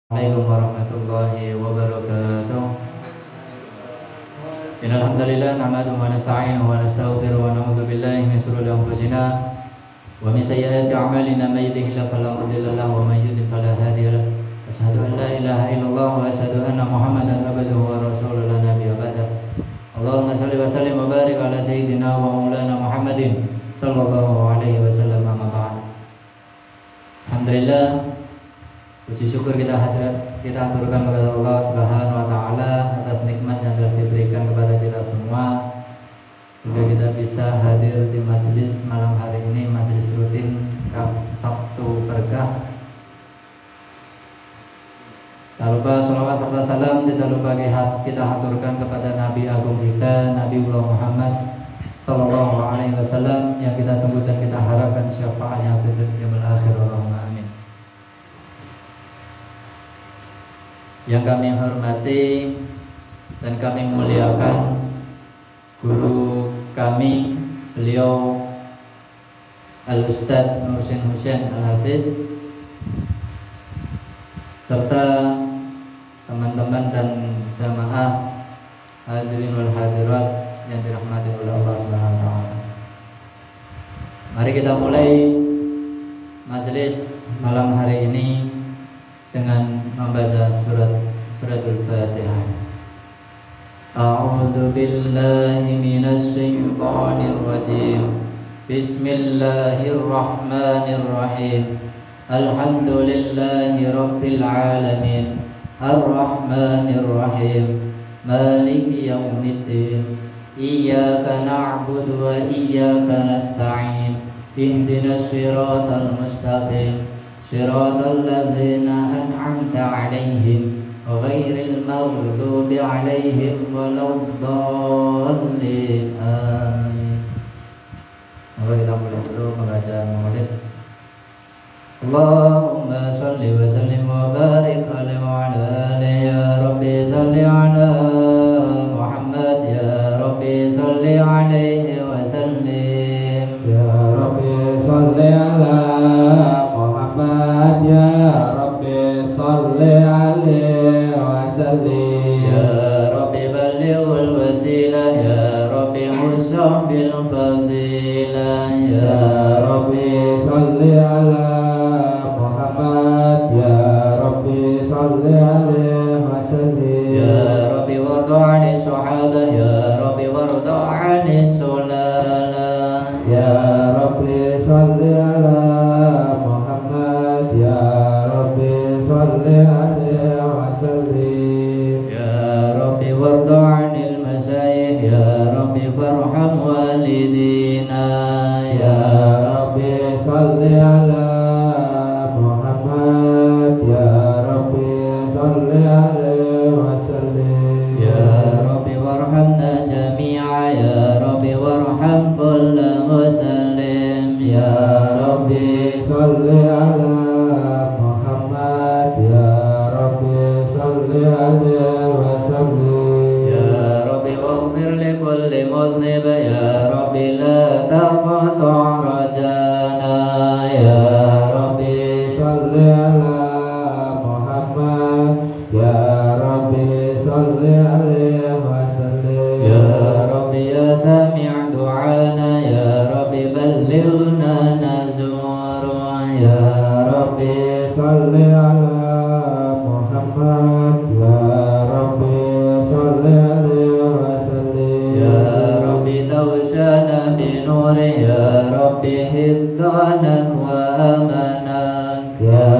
Assalamualaikum warahmatullahi wabarakatuh. Innal hamdalillah nahmaduhu wa nasta'inuhu wa nastaghfiruhu wa na'udzu billahi min shururi anfusina wa min sayyiati a'malina may yahdihillahu fala mudilla lahu wa may yudlil fala hadiya lahu. Asyhadu an la ilaha illallah wa asyhadu anna Muhammadan abduhu wa rasuluhu la nabiyya ba'da. Allahumma shalli wa sallim wa barik ala sayyidina wa maulana Muhammadin sallallahu alaihi wasallam. Amma ba'd. Alhamdulillah, puji syukur kita aturkan kepada Allah Subhanahu wa taala atas nikmat yang telah diberikan kepada kita semua hingga kita bisa hadir di majelis malam hari ini, majelis rutin Sabtu Berkah. Tak lupa salawat serta salam tidak lupa kita haturkan kepada Nabi Agung kita, Nabi Muhammad sallallahu alaihi wasallam yang kita tunggu dan kita harapkan syafaatnya pada yaumil akhir. Allahumma amin. Yang kami hormati dan kami muliakan guru kami, beliau Al-Ustadz Nursin Husain Al-Hafiz, serta teman-teman dan jamaah hadirin wal hadirat yang dirahmati oleh Allah Subhanahu wa taala. Mari kita mulai majelis malam hari ini dengan membaca suratul Fatihah. A'udzu billahi minasy syaithanir rajim. Bismillahirrahmanirrahim. Alhamdulillahi rabbil alamin. Arrahmanir rahim. Maliki yaumiddin. Iyyaka na'budu wa iyyaka nasta'in. Ihdinas siratal mustaqim. Shiratal ladzina an'amta 'alaihim ghairil maghdubi 'alaihim waladdallin. Amin. Mari kita mulai dulu pembacaan maulid. Allahumma shalli wa sallim wa barik alaihi wa ala alihi ya rabbi shalli ala Muhammad ya rabbi shalli alaihi wa sallim ya rabbi shalli ala ya Rabbi salli alaihi wa sallim ya Rabbi ballighul wasilah ya Rabbi husn bil fadilah ya Rabbi salli ala Muhammad ya Rabbi salli alaihi wa sallim ya Rabbi warda 'ani sahabah ya Rabbi warda 'ani sulala ya Rabbi salli ala warham walidina ya Rabbi salli ala Muhammad ya Rabbi salli alaihi wa sallim ya Rabbi warhamna jami'a ya Rabbi warham kulla muslim ya Rabbi salli ala Muhammad ya Rabbi salli alaihi wa sallim ya Rabbi waghfir li kulli مذنب يا رب لا تقطع رجانا يا رب صل على محمد يا رب صل عليه وسلم يا رب يا سامع دعانا يا رب بلغنا نزور يا رب صل على محمد يا رب صل عليه توشنا بنوره يا ربي حفظناك وأمانك يا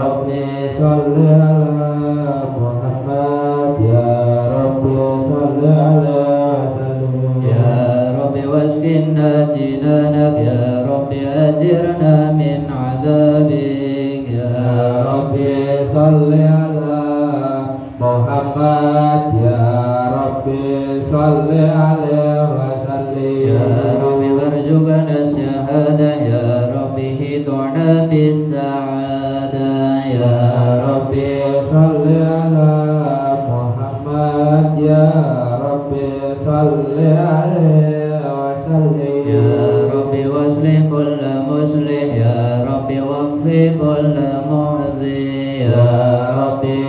ربي صل على محمد يا ربي صل على وسلم يا ربي واشفنا جنانك يا ربي أجرنا من عذابك يا ربي صل على محمد يا ربي صل عليه يا ربي وارزقنا الشهادة يا ربي هدنا بالسعادة يا ربي صل على محمد يا ربي صل عليه وسلم يا ربي واصلح كل مصلح يا ربي واغفر كل مؤذي يا ربي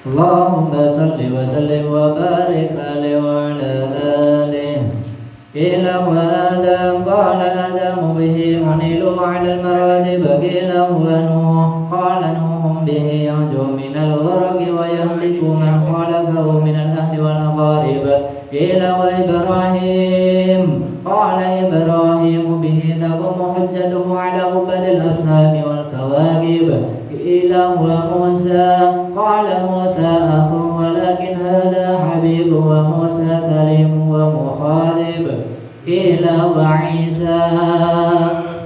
اللهم صل وسلم وبارك عليه وعلى آله. قيل وآدم قال آدم به عنيل على المراد فقيل هو نوح قال نوح به ينجو من الغرق ويهلك من خالفه من الأهل والأقارب قيل وإبراهيم قال إبراهيم به تقوم حجته على عباد الأصنام والكواكب. قيل هو موسى قال موسى أخ ولكن هذا حبيب وموسى كريم ومخاطب. قيل وعيسى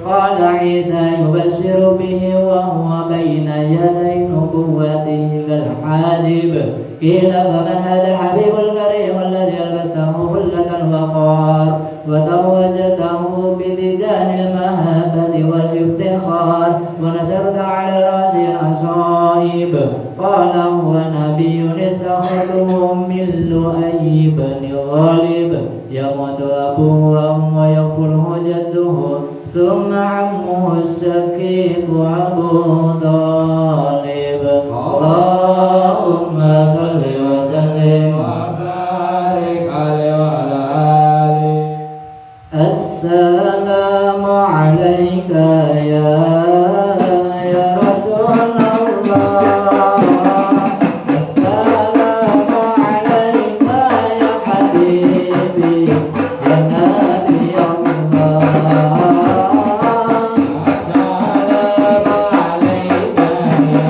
قال عيسى يبشر به وهو بين يدي نبوته كالحاجب. قيل فمن هذا الحبيب الكريم الذي ألبسته حلة الوقار وتوجته بلجان المهابة والافتخار ونشرت على رأسه العصائب. قال هو نبي استخرجه من لؤي بن غالب يموت أبوه ويغفله جده ثم عمه الشقيق أبو طالب. اللهم صل وسلم وبارك عليه وعلى آله. السلام عليك يا رسول الله. السلام عليك يا حبيبي يا نبي الله. السلام عليك يا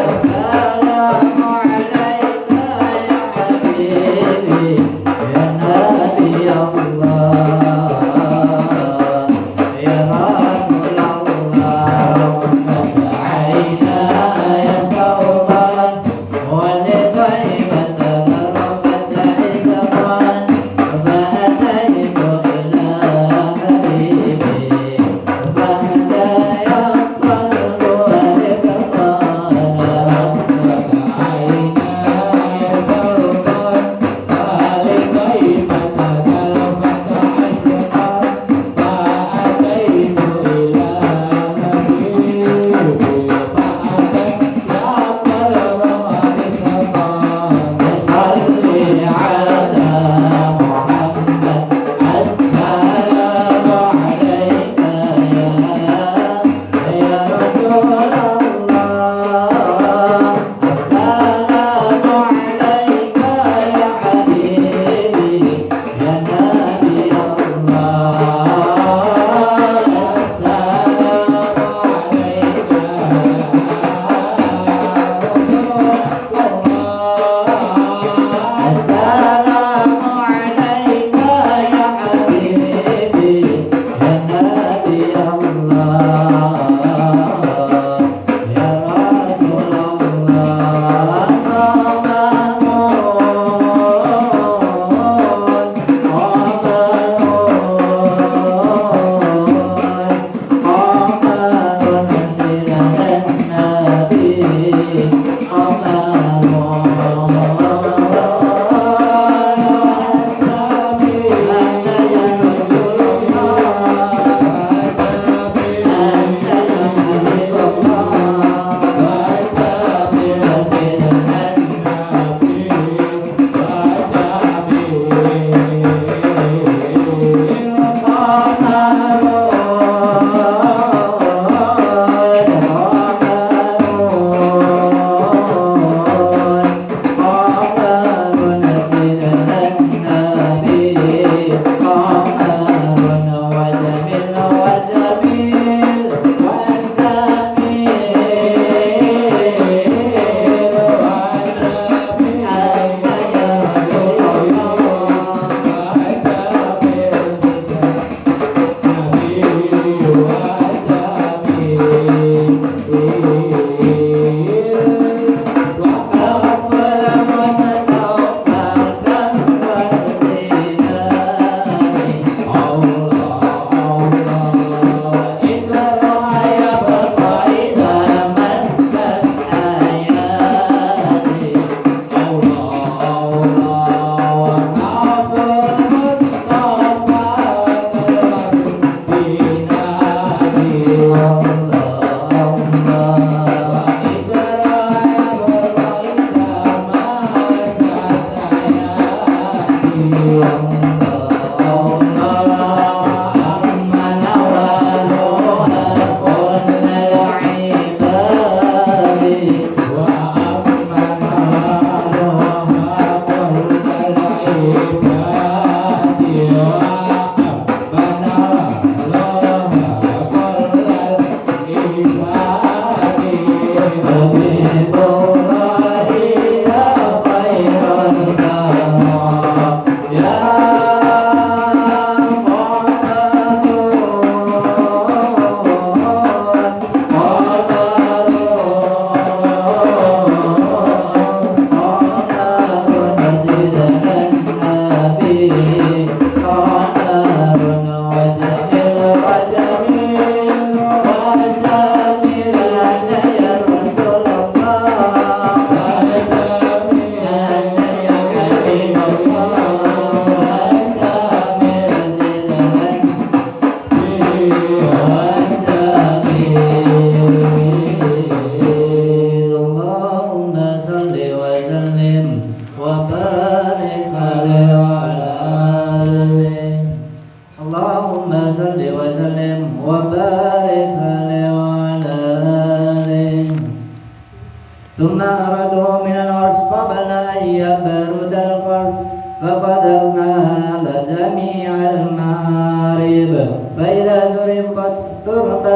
السلام عليك يا حبيبي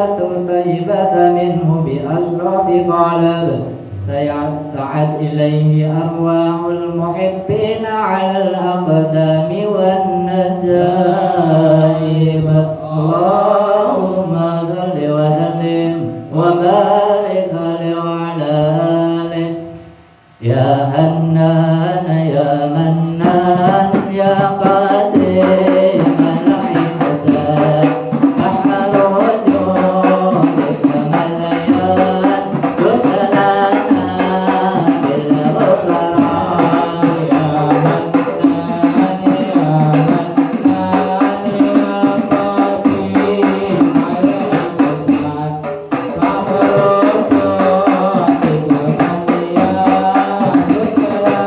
الصلاة الطيبة منه بأشرف قلب سعت إليه أرواح المحبين على الأقدام والنجائب. اللهم صل وسلم وبارك عليه وعلى آله. يا حنان يا منان يا قدير الإحسان أحمد وجودك مليان وكلنا بالغفران. يا منان يا منان يا قدير الإحسان أحمد وجودك مليان وكلنا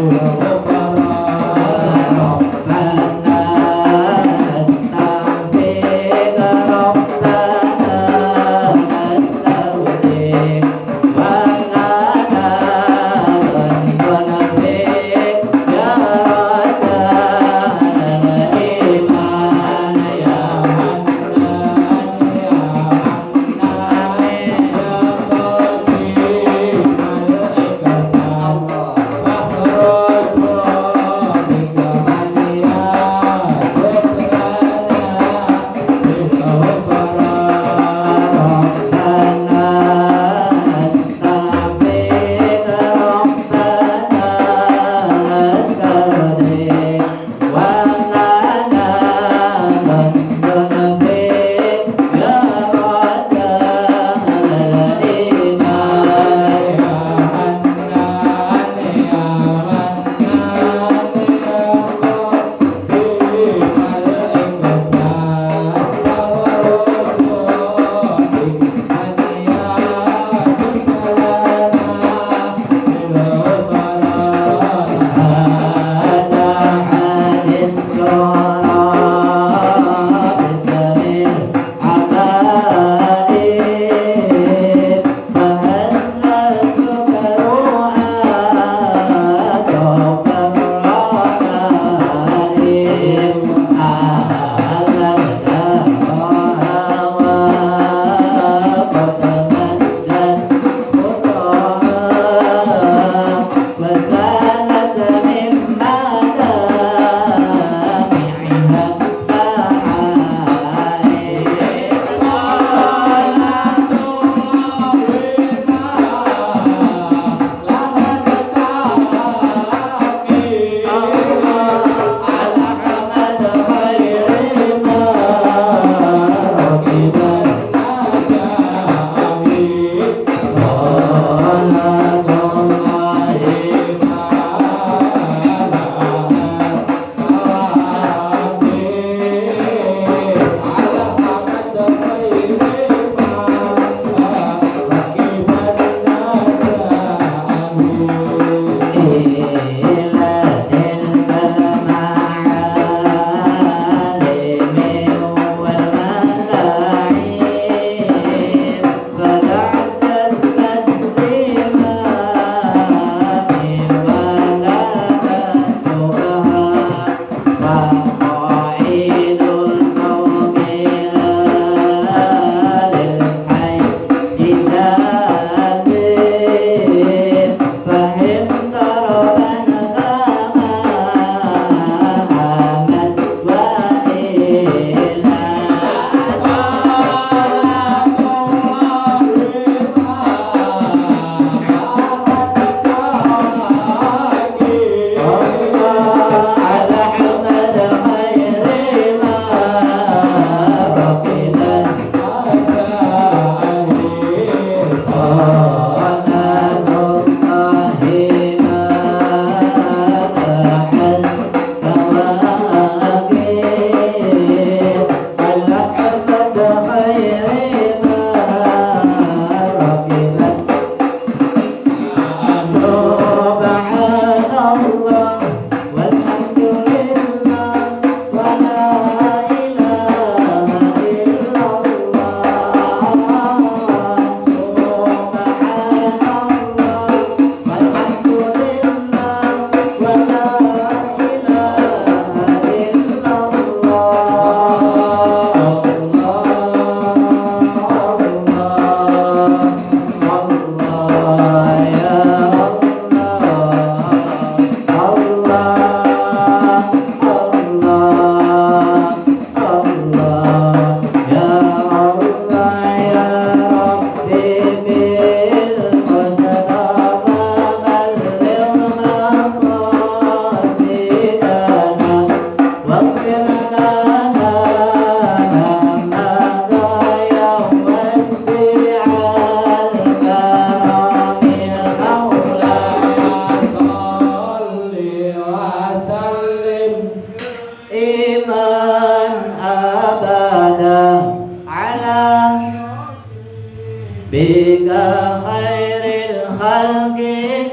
بالغفران.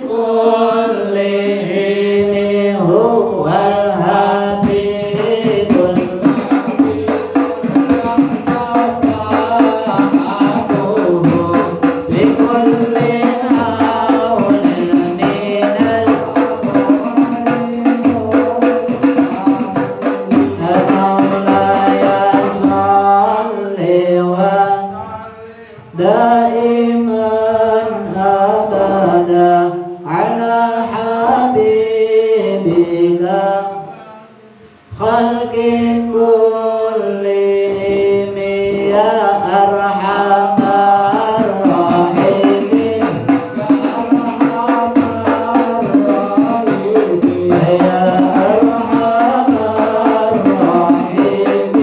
كلهم هو الحبيب بكل حول من مولاي صل دائما أبدا على حبيبك خلق كلهم يا أرحم الراحمين يا أرحم الراحمين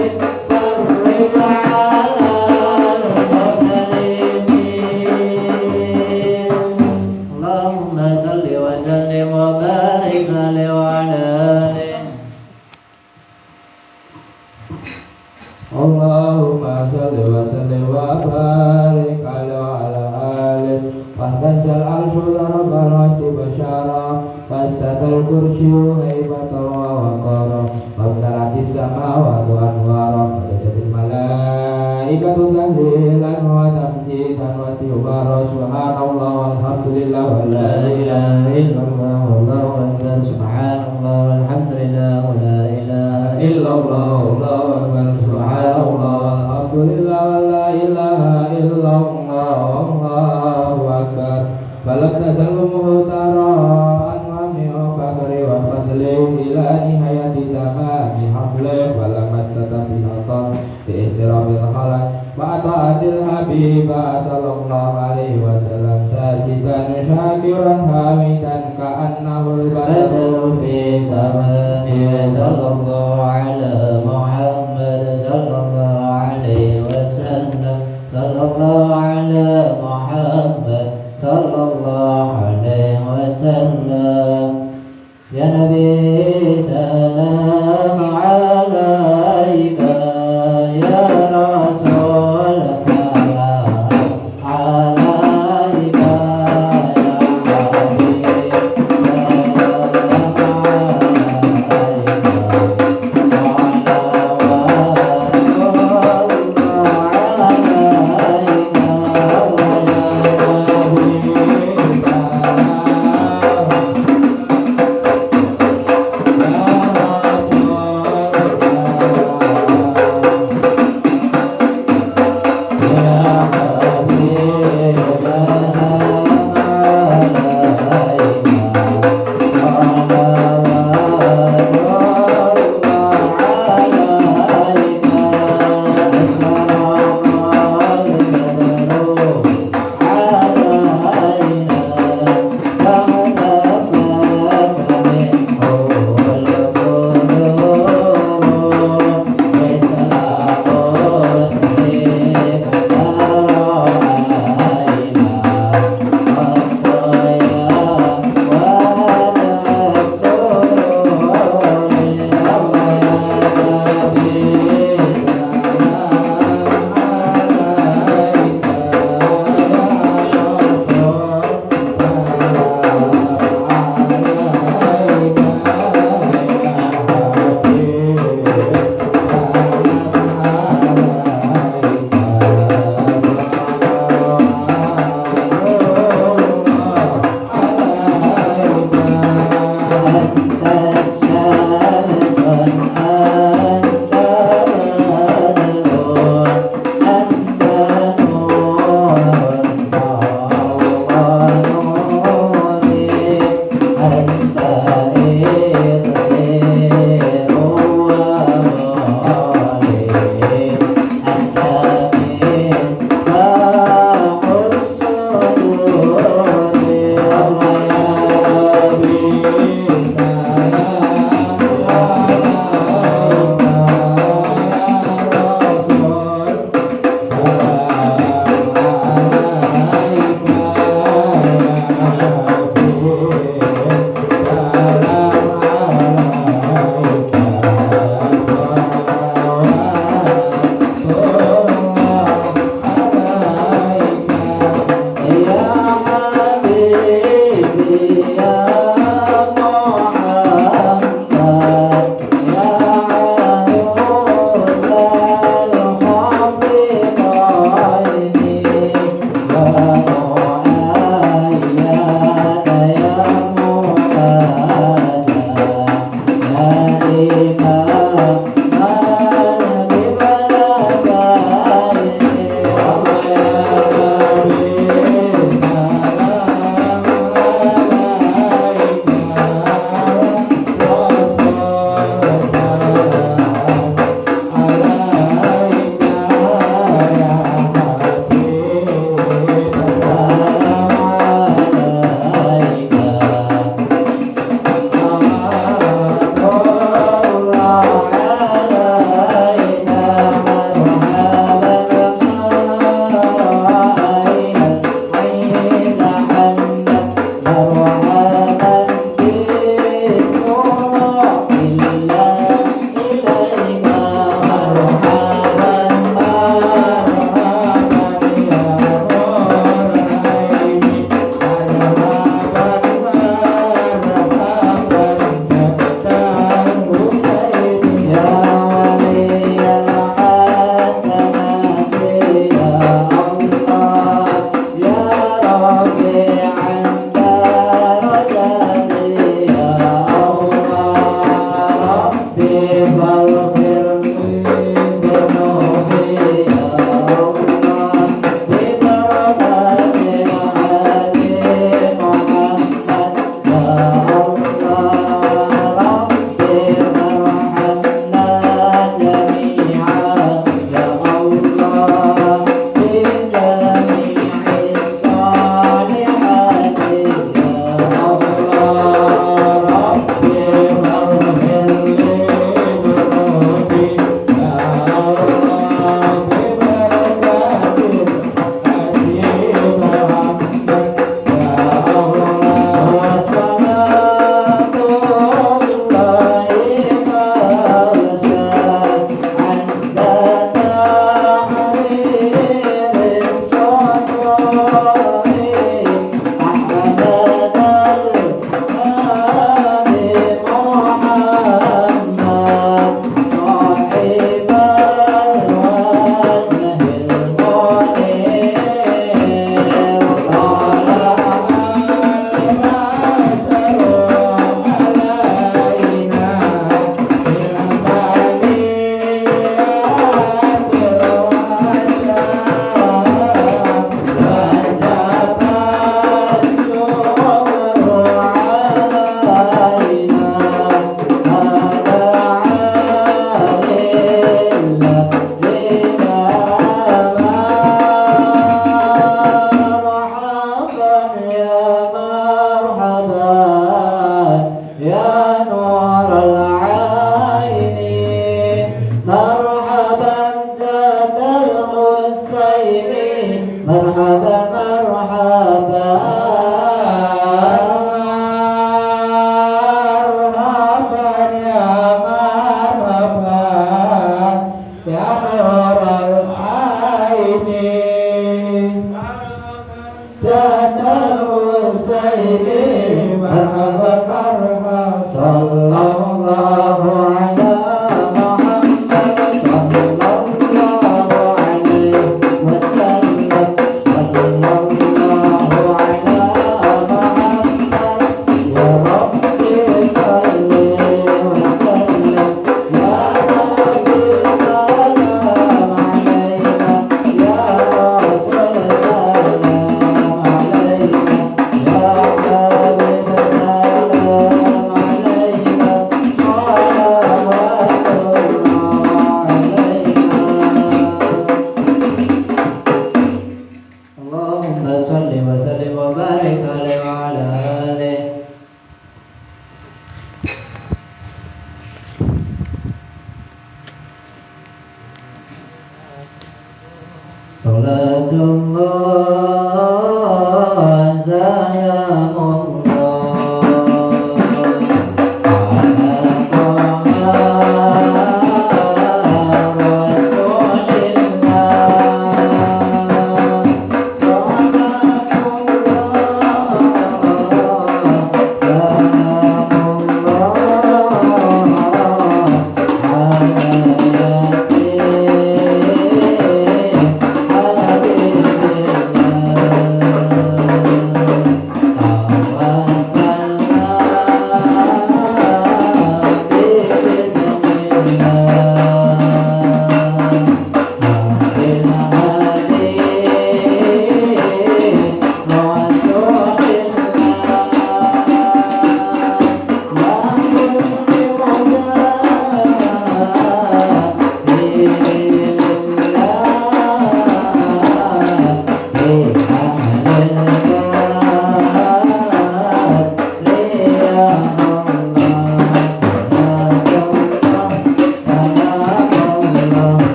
فرج على المسلمين اللهم صل وسلم وبارك عليه وعلى آله Allahumma salli wa sallim wa barik ala alihi wahtajal arshul rabbal arshi basyara wastatal kursyu haibatan wa waqara wabtalatis samawati anwara wajatil malaikatu tahlilan wa tamjidan wa istighfara subhanallah walhamdulillah wa la ilaha illallah wallahu akbar subhanallah walhamdulillah wa la ilaha illallah wallahu akbar subhanallah walhamdulillah wa la ilaha illallah wallahu akbar balak tazalumuhu tara'an wa mi'afakari wa fadlih ila nihayati tamami hamlih walamat tetapi nonton biistirabil khalaq wa ta'atil habibah sallallahu alaihi wasallam sajidan syakiran hamidan ka'annahul بدر في تمامه صلى الله على محمد صلى الله عليه وسلم صلى الله على محمد صلى الله عليه وسلم يا نبي سلام عليك يا رسول سلام عليك يا حبيب Salam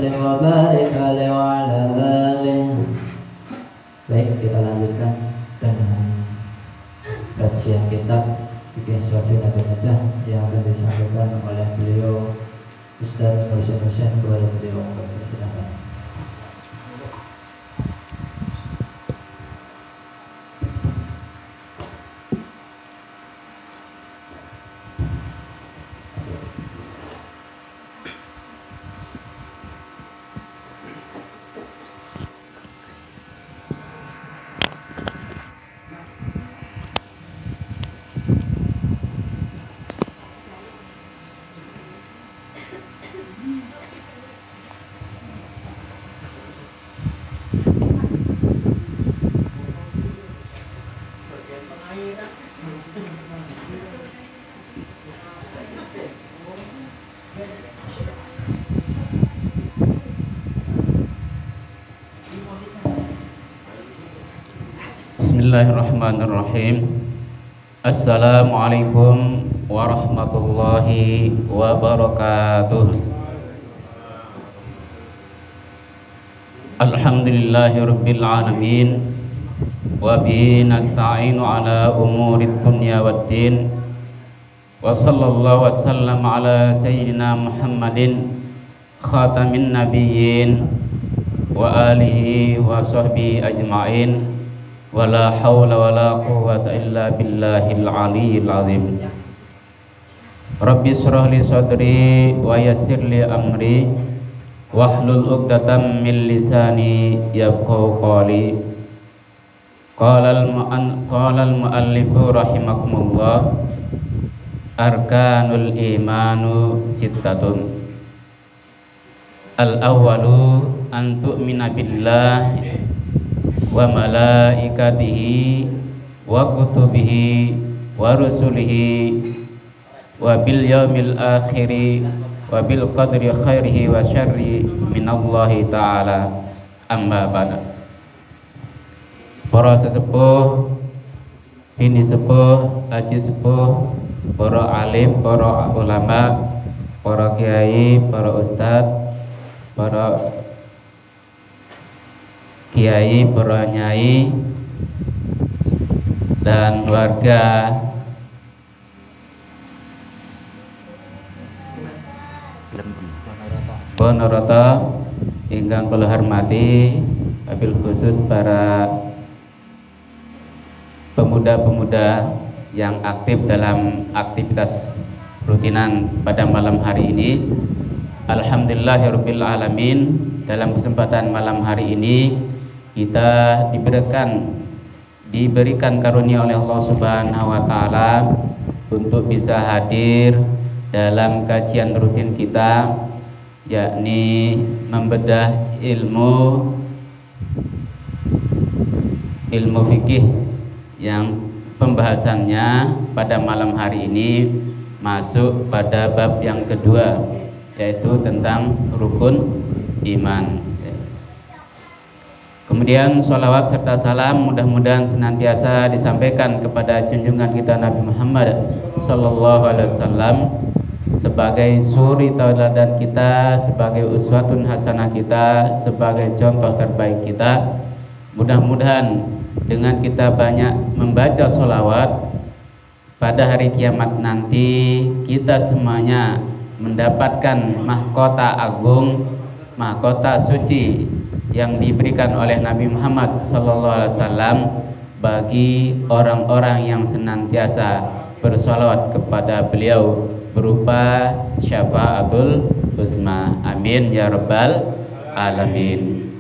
وسلم وبارك عليه وعلى آله. Baik, kita lanjutkan dengan kajian kitab Fikih Syafi'iyyatul Najah yang akan disampaikan oleh beliau Ustaz Husain kepada beliau. Silakan. Bismillahirrahmanirrahim. Assalamualaikum warahmatullahi wabarakatuh. Alhamdulillahirabbil alamin wa bihi nasta'inu ala umurid dunya waddin. Wa sallallahu wasallam ala sayyidina Muhammadin khatamin nabiyyin wa alihi wa sahbihi ajma'in. Wala haula wala quwwata illa billahil aliyyil azim. Rabbi shrah li sadri wa yassir li amri wahlul 'uqdatam min lisani yafqahu qawli. Qala al-muallifu rahimakumullah, arkanul imanu sittatun. Al-awwalu an tu'mina billahi wa malaikatihi wa kutubihi wa rusulihi wa bil yaumil akhiri wa bil qadri khairihi wa syarri minallahi ta'ala. Amma ba'd. Para sesepuh, bini sepuh, haji sepuh, para alim, para ulama, para kiai, para ustadz, para kiai, para nyai, dan warga Ponorogo ingkang kula hormati, wabil khusus para pemuda-pemuda yang aktif dalam aktivitas rutinan pada malam hari ini. Alhamdulillahirabbil alamin. Dalam kesempatan malam hari ini kita diberikan karunia oleh Allah Subhanahu wa taala untuk bisa hadir dalam kajian rutin kita, yakni membedah ilmu fikih yang pembahasannya pada malam hari ini masuk pada bab yang kedua, yaitu tentang rukun iman. Kemudian sholawat serta salam mudah-mudahan senantiasa disampaikan kepada junjungan kita Nabi Muhammad sallallahu alaihi wasallam sebagai suri tauladan kita, sebagai uswatun hasanah kita, sebagai contoh terbaik kita. Mudah-mudahan dengan kita banyak membaca sholawat, pada hari kiamat nanti kita semuanya mendapatkan mahkota agung, mahkota suci yang diberikan oleh Nabi Muhammad SAW bagi orang-orang yang senantiasa bersolawat kepada beliau berupa syafaatul uzma. Amin ya rabbal alamin.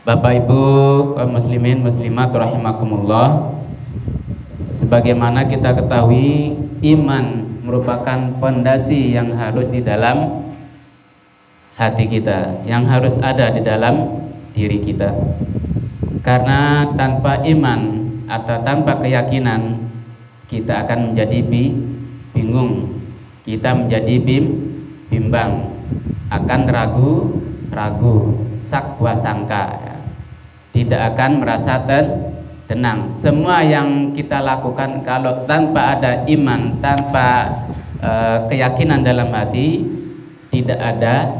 Bapak Ibu kaum muslimin muslimat rahimakumullah, sebagaimana kita ketahui, iman merupakan pondasi yang harus di dalam hati kita, yang harus ada di dalam diri kita. Karena tanpa iman atau tanpa keyakinan kita akan menjadi bingung, kita menjadi bimbang, akan ragu, sakwa sangka, tidak akan merasa tenang. Semua yang kita lakukan kalau tanpa ada iman, tanpa keyakinan dalam hati, tidak ada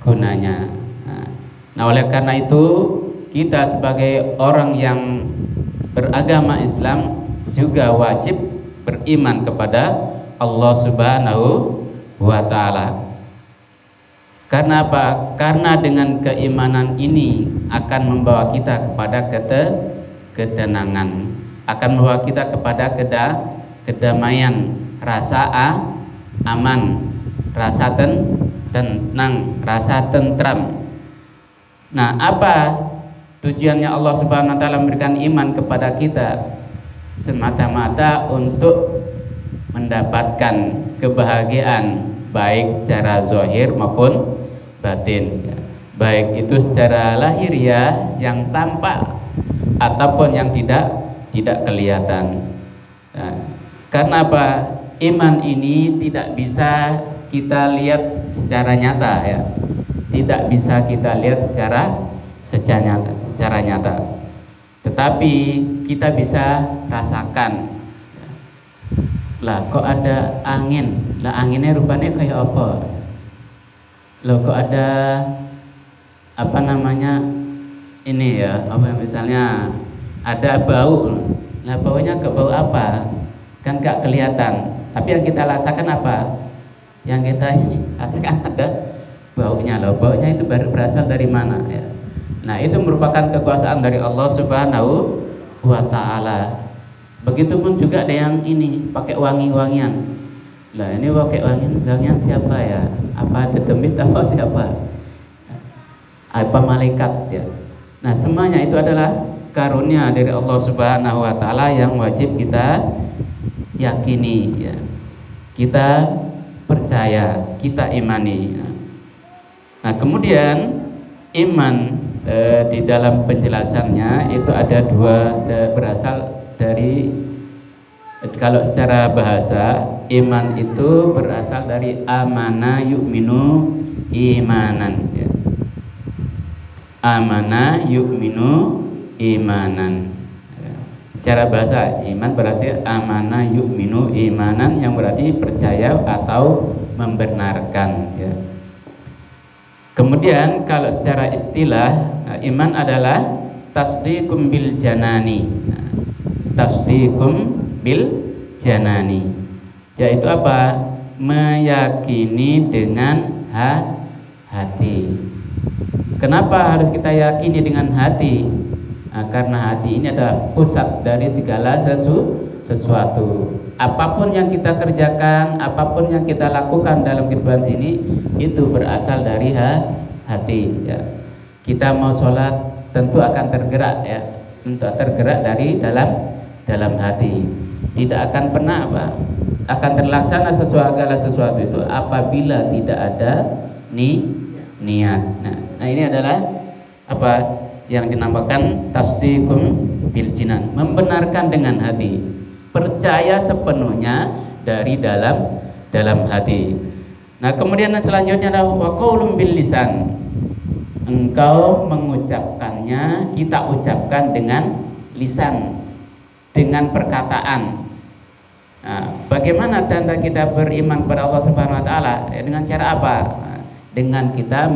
gunanya. Nah, oleh karena itu kita sebagai orang yang beragama Islam juga wajib beriman kepada Allah Subhanahu wa Ta'ala. Karena apa? Karena dengan keimanan ini akan membawa kita kepada ketenangan, akan membawa kita kepada kedamaian, rasa aman, rasa tenang, rasa tentram. Nah, apa tujuannya Allah Subhanahu wa Ta'ala memberikan iman kepada kita? Semata-mata untuk mendapatkan kebahagiaan baik secara zahir maupun batin, baik itu secara lahiriah yang tampak ataupun yang tidak kelihatan. Nah, karena apa? Iman ini tidak bisa kita lihat secara nyata, ya, tidak bisa kita lihat secara nyata, tetapi kita bisa rasakan. Lah kok ada angin? Lah anginnya rupanya kayak apa? Loh kok ada apa namanya ini ya, apa misalnya ada bau. Lah baunya ke bau apa? Kan gak kelihatan. Tapi yang kita rasakan apa? Yang kita rasakan ada baunya. Loh baunya itu berasal dari mana ya? Nah, itu merupakan kekuasaan dari Allah Subhanahu wa Ta'ala. Begitupun juga ada yang ini pakai wangi-wangian. Lah ini pakai wangian siapa ya? Apa dedemit apa siapa? Apa malaikat ya? Nah, semuanya itu adalah karunia dari Allah Subhanahu wa Ta'ala yang wajib kita yakini ya. Kita percaya, kita imani. Nah, kemudian iman di dalam penjelasannya itu ada dua, berasal dari, kalau secara bahasa iman itu berasal dari amana yu'minu imanan ya. Amana yu'minu imanan ya. Secara bahasa iman berarti amana yu'minu imanan, yang berarti percaya atau membenarkan ya. Kemudian kalau secara istilah iman adalah tasdiqum bil janani. Tasdiqum bil janani, yaitu apa? Meyakini dengan hati. Kenapa harus kita yakini dengan hati? Nah, karena hati ini adalah pusat dari segala sesuatu. Apapun yang kita kerjakan, apapun yang kita lakukan dalam kehidupan ini, itu berasal dari hati ya. Kita mau sholat tentu akan tergerak ya, tentu tergerak dari dalam hati. Tidak akan pernah akan terlaksana segala sesuatu itu apabila tidak ada niat. Nah, ini adalah apa yang dinamakan tasdiqum bil jinan, membenarkan dengan hati, percaya sepenuhnya dari dalam hati. Nah, kemudian selanjutnya adalah wa qaulun bil lisan. Engkau mengucapkannya, kita ucapkan dengan lisan, dengan perkataan. Nah, bagaimana tanda kita beriman kepada Allah Subhanahu wa Ta'ala? Dengan cara apa? Dengan kita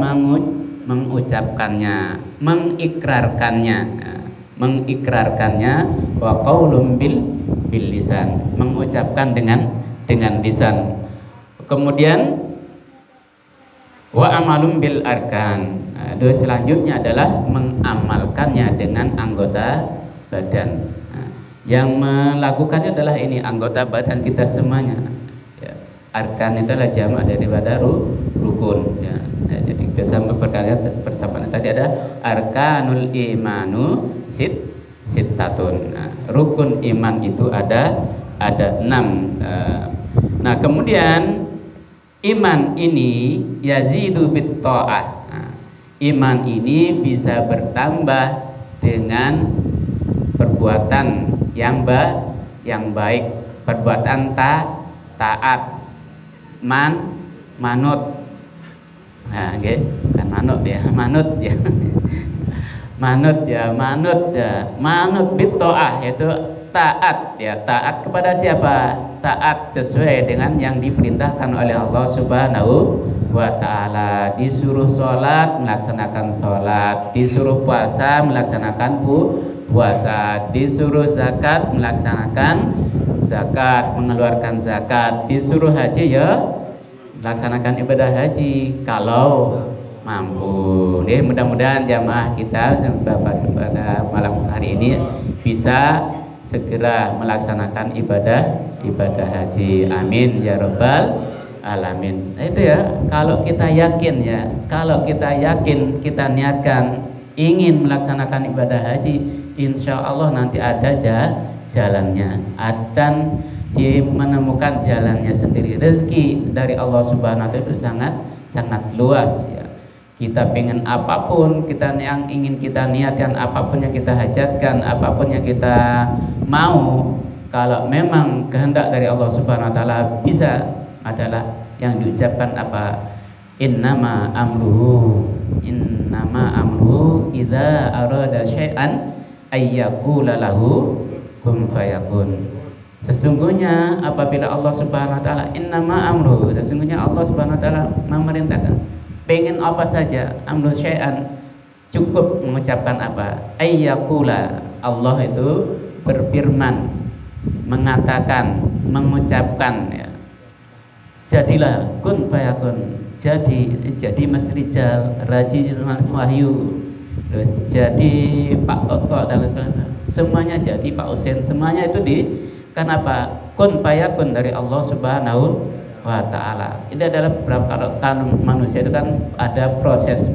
mengucapkannya, mengikrarkannya. Mengikrarkannya wa qaulun bil lisan, mengucapkan dengan lisan. Kemudian wa amalum bil arkan. Selanjutnya adalah mengamalkannya dengan anggota badan. Yang melakukannya adalah ini anggota badan kita semuanya ya. Arkan itu adalah jamak daripada rukun ya. Nah, jadi kita sama pertama tadi ada arkanul imanu sittatun. Nah, rukun iman itu ada 6. Nah, kemudian iman ini yazidu bit ta'ah. Iman ini bisa bertambah dengan perbuatan yang baik, perbuatan taat, manut. Nah, okay. Bukan manut ya, manut ya. Manut bit ta'ah yaitu taat ya. Taat kepada siapa? Taat sesuai dengan yang diperintahkan oleh Allah Subhanahu wa ta'ala. Disuruh sholat, melaksanakan sholat. Disuruh puasa, melaksanakan puasa. Disuruh zakat, melaksanakan zakat, mengeluarkan zakat. Disuruh haji, ya melaksanakan ibadah haji kalau mampu. Mudah-mudahan jamaah kita pada malam hari ini bisa segera melaksanakan ibadah haji. Amin ya rabbal alamin. Nah, itu ya, kalau kita yakin kita niatkan ingin melaksanakan ibadah haji, insya Allah nanti ada jalannya, dan menemukan jalannya sendiri. Rezeki dari Allah Subhanahu wa Ta'ala itu sangat luas ya. Kita pengen apapun yang ingin kita niatkan, apapun yang kita hajatkan, apapun yang kita mau, kalau memang kehendak dari Allah Subhanahu wa Ta'ala, bisa adalah yang diucapkan apa? Innama amruhu idza arada syai'an ayyaqula lahu kun fayakun. Sesungguhnya apabila Allah Subhanahu wa Ta'ala, innama amruhu, sesungguhnya Allah Subhanahu wa Ta'ala memerintahkan, pengen apa saja, amru syai'an, cukup mengucapkan apa? Ayyaqula, Allah itu berfirman, mengatakan, mengucapkan ya. Jadilah, kun fayakun, jadi Mas Rijal, Raji Wahyu, jadi Pak Toto dan lain-lain, semuanya jadi Pak Husain, semuanya itu kenapa? Kun fayakun dari Allah Subhanahu wa Ta'ala. Ini adalah kalau kan manusia itu kan ada proses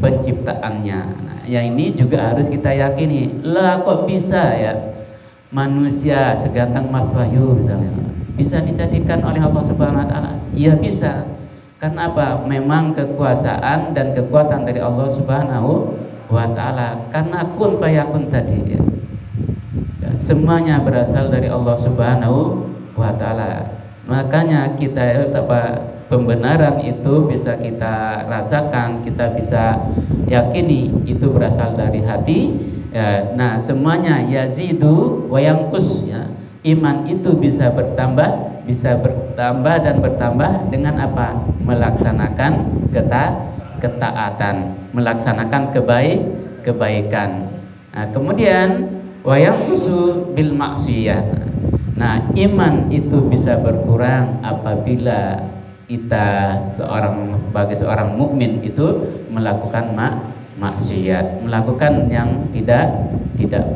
penciptaannya. Nah, yang ini juga harus kita yakini. Lah kok bisa ya manusia seganteng Mas Wahyu misalnya bisa dijadikan oleh Allah Subhanahu wa Ta'ala? Iya bisa. Karena apa? Memang kekuasaan dan kekuatan dari Allah Subhanahu wa Ta'ala. Karena kun fayakun tadi ya. Semuanya berasal dari Allah Subhanahu wa Ta'ala. Makanya kita pembenaran itu bisa kita rasakan, kita bisa yakini itu berasal dari hati ya. Nah, semuanya yazidu wa yanqus ya. Iman itu bisa bertambah dan bertambah dengan apa? Melaksanakan ketaatan, melaksanakan kebaikan. Nah, kemudian wa yanqusu bil maksiyah. Nah, iman itu bisa berkurang apabila kita sebagai seorang mukmin itu melakukan maksiat, melakukan yang tidak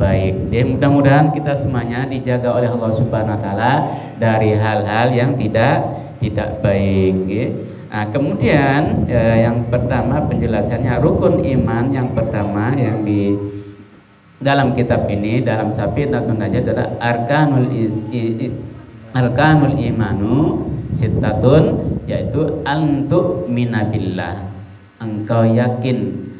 baik. Jadi mudah-mudahan kita semuanya dijaga oleh Allah Subhanahu wa Ta'ala dari hal-hal yang tidak baik ya. Nah, kemudian yang pertama penjelasannya rukun iman yang pertama yang di dalam kitab ini, dalam Safinatun Najah adalah arkanul imanu sittatun, yaitu antu minabillah, engkau yakin,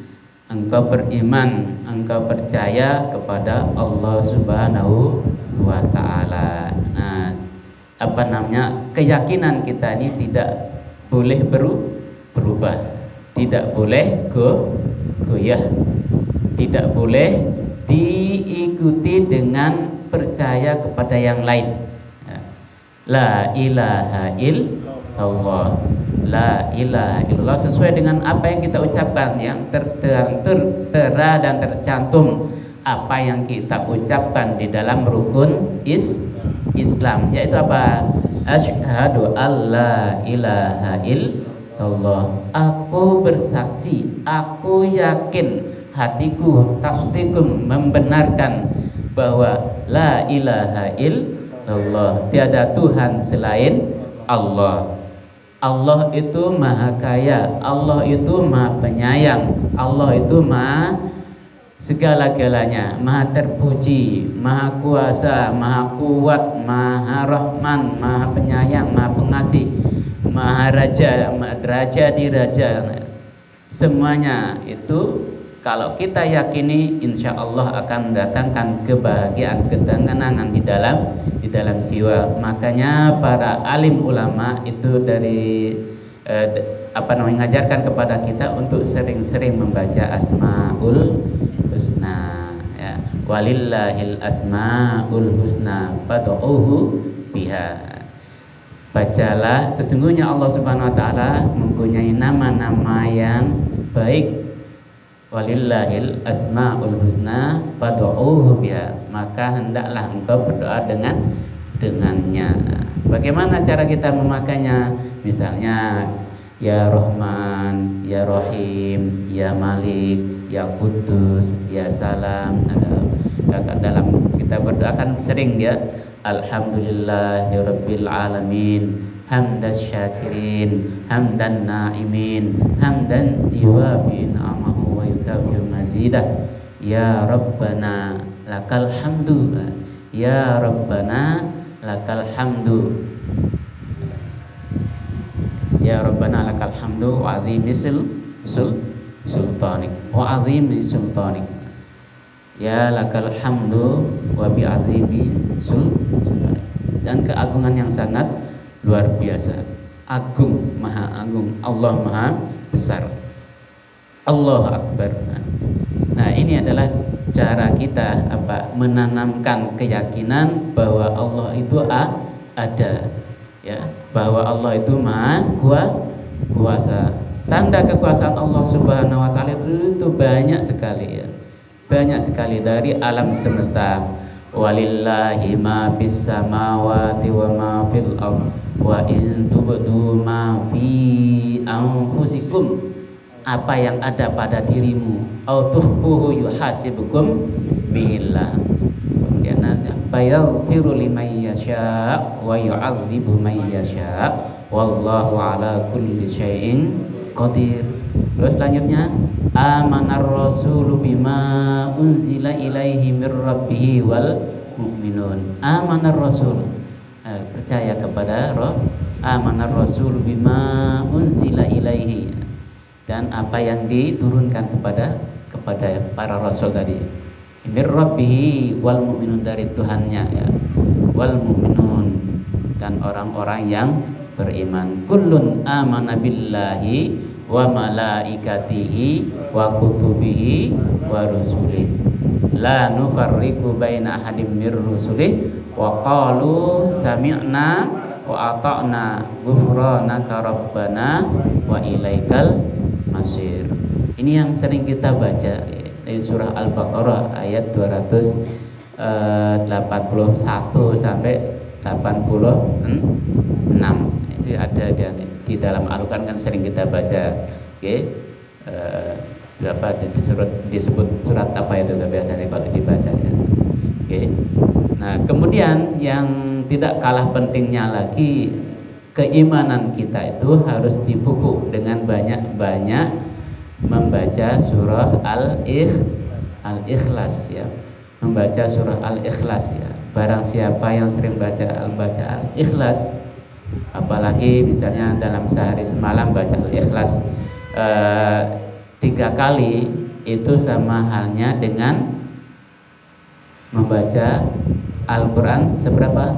engkau beriman, engkau percaya kepada Allah Subhanahu wa Ta'ala. Nah, keyakinan kita ini tidak boleh berubah, tidak boleh goyah, tidak boleh diikuti dengan percaya kepada yang lain. La ilaha illallah, la ilaha illallah, sesuai dengan apa yang kita ucapkan, yang tertera dan tercantum apa yang kita ucapkan di dalam rukun Islam, yaitu apa? Asyhadu alla ilaha illallah, aku bersaksi, aku yakin, hatiku tasdiqum membenarkan bahwa la ilaha illallah, tiada Tuhan selain Allah. Allah itu maha kaya, Allah itu maha penyayang, Allah itu maha segala-galanya, maha terpuji, maha kuasa, maha kuat, maha rahman, maha penyayang, maha pengasih, maha raja di raja. Semuanya itu kalau kita yakini, insya Allah akan mendatangkan kebahagiaan, ketenangan di dalam jiwa. Makanya para alim ulama itu dari mengajarkan kepada kita untuk sering-sering membaca Asmaul Husna. Ya. Walillahil asmaul husna fad'uhu biha. Bacalah, sesungguhnya Allah Subhanahu wa taala mempunyai nama-nama yang baik. Walillahil asmaul husna fad'uuhu biha. Maka hendaklah engkau berdoa dengannya. Bagaimana cara kita memakainya? Misalnya ya Rahman, ya Rahim, ya Malik, ya Kudus, ya Salam. Dalam kita berdoa kan sering ya, Alhamdulillahirabbil alamin, hamdas syakirin, hamdan na'imin, hamdan yuwafi ni'amahu wa yukafi mazidah. Ya Rabbana lakal hamdu, ya Rabbana lakal hamdu, ya Rabbana lakal hamdu wa azimi sultanik, wa azimi sultanik. Ya lakal hamdu wa bi azimi sultanik. Dan keagungan yang sangat luar biasa. Agung, maha agung. Allah maha besar. Allahu Akbar. Nah, ini adalah cara kita menanamkan keyakinan bahwa Allah itu ada, ya, bahwa Allah itu maha kuasa. Tanda kekuasaan Allah Subhanahu wa taala itu banyak sekali, ya. Banyak sekali dari alam semesta. Walillahi ma fis samawati wa ma fil ardh wa in tubdu ma fi anfusikum, apa yang ada pada dirimu, au tukhfuhu yuhasibukum bihillah. Kemudian fayaghfiru liman yasha wa yu'adzibu man yasha wallahu ala kulli syai'in qadir. Terus selanjutnya, amanar rasulu bima unzila ilaihi mir rabbih wal mu'minun. Amanar rasul, percaya kepada roh. Amanar rasul bima unzila ilaihi, dan apa yang diturunkan kepada para rasul tadi. Mir rabbih wal mu'minun, dari Tuhannya, ya. Wal mu'minun, dan orang-orang yang beriman. Kullun amana billahi wa malaikatihi wa kutubihi wa rusulih la nufarriqu baina ahadim mir rusulih wa qalu sami'na wa ata'na ghufranaka rabbana wa ilaikal masir. Ini yang sering kita baca dari surah Al-Baqarah ayat 281 sampai 86. Itu ada di dalam Al-Quran, kan sering kita baca. Oke. Disebut surat apa itu biasanya kalau dibaca, ya. Oke. Nah, kemudian yang tidak kalah pentingnya lagi, keimanan kita itu harus dipupuk dengan banyak-banyak membaca surah Al-Ikhlas, ya. Membaca surah Al-Ikhlas, ya. Barang siapa yang sering baca Al-Ikhlas, apalagi misalnya dalam sehari semalam baca Al-Ikhlas 3 kali, itu sama halnya dengan membaca Al-Quran seberapa?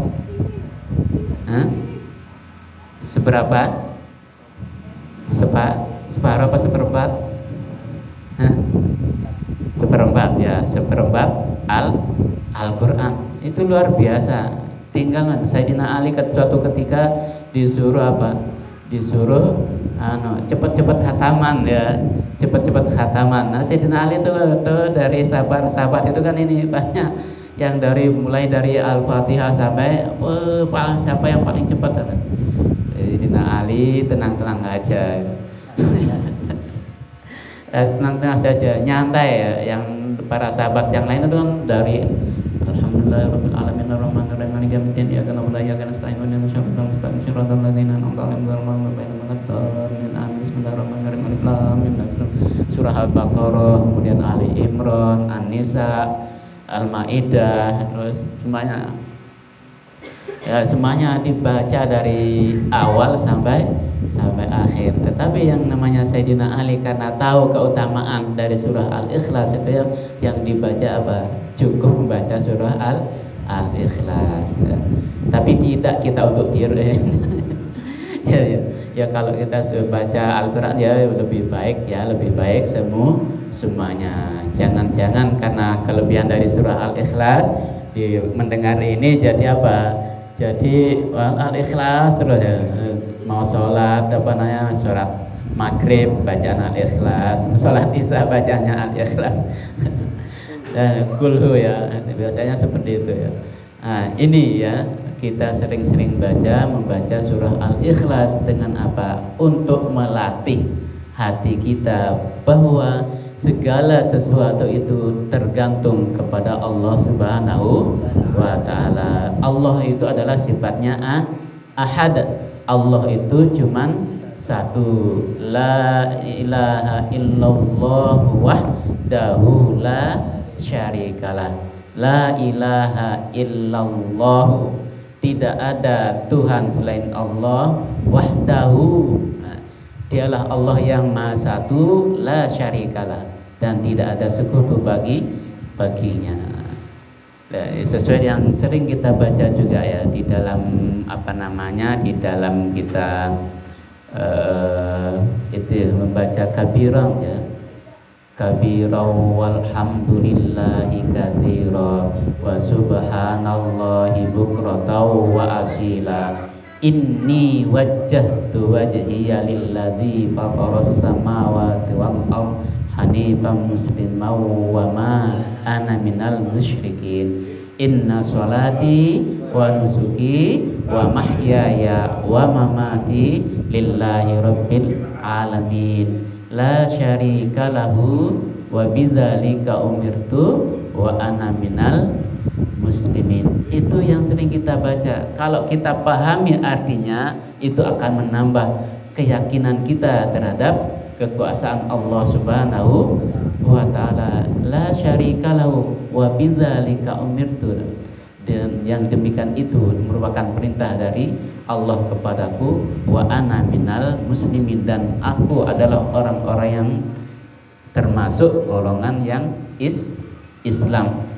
Separuh apa seperempat? Seperempat, ya, seperempat Al-Quran. Itu luar biasa. Tinggal Sayyidina Ali suatu ketika disuruh Disuruh cepet-cepet khataman, ya. Cepet-cepet khataman. Nah, Sayyidina Ali itu dari sahabat itu kan ini banyak yang mulai dari Al-Fatihah sampai siapa yang paling cepat. Sayyidina Ali tenang-tenang aja. Tenang-tenang saja, nyantai, ya. Yang para sahabat yang lain itu kan dari Alhamdulillahirabbil alamin arrahmanir rahim maliki yaumiddin iyyaka na'budu wa iyyaka nasta'in ihdinas siratal mustaqim siratal ladzina an'amta 'alaihim ghairil maghdubi 'alaihim waladdallin. Amin. Bismillahirrahmanirrahim. Alif lam mim. Surah Al-Baqarah, kemudian Ali Imran, An-Nisa, Al-Maidah, terus semuanya, ya, semuanya dibaca dari awal sampai akhir. Tetapi yang namanya Sayyidina Ali karena tahu keutamaan dari surah Al-Ikhlas itu yang dibaca apa? Cukup membaca surah Al-Ikhlas. Ya. Tapi tidak kita untuk tiru. Ya, kalau kita baca Al-Quran, ya lebih baik semuanya. Jangan karena kelebihan dari surah Al-Ikhlas mendengar ini jadi apa? Jadi Al-Ikhlas terus ya. Mau sholat sholat maghrib bacaan Al-Ikhlas, sholat isya bacanya Al-Ikhlas. Kulhu ya, biasanya seperti itu ya. Nah, ini ya, kita sering-sering membaca surah Al-Ikhlas dengan apa? Untuk melatih hati kita bahwa segala sesuatu itu tergantung kepada Allah Subhanahu wa ta'ala. Allah itu adalah sifatnya ahad. Allah itu cuman satu. La ilaha illallah wahdahu la syarikalah. La ilaha illallah, tidak ada Tuhan selain Allah. Wahdahu, dialah Allah yang maha satu. La syarikalah, dan tidak ada sekutu baginya. Sesuai yang sering kita baca juga ya di dalam di dalam kita itu membaca kabirah ya. Kabira walhamdulillahi katsira wa subhanallahi bukratan wa asila. Inni wajjahtu wajhiya lilladzi fataras samawati wal ardh hanifan musliman wa ma ana minal musyrikin. Inna sholati wa nusuki wa mahyaya wa mamati lillahi rabbil alamin. La syarika lahu wa bidzalika umirtu wa ana minal muslimin. Itu yang sering kita baca. Kalau kita pahami artinya, itu akan menambah keyakinan kita terhadap kekuasaan Allah Subhanahu wa ta'ala. La syarika lahu wa bidzalika umirtu. Dan yang demikian itu merupakan perintah dari Allah kepadaku. Wa ana minal muslimin, dan aku adalah orang-orang yang termasuk golongan yang Islam.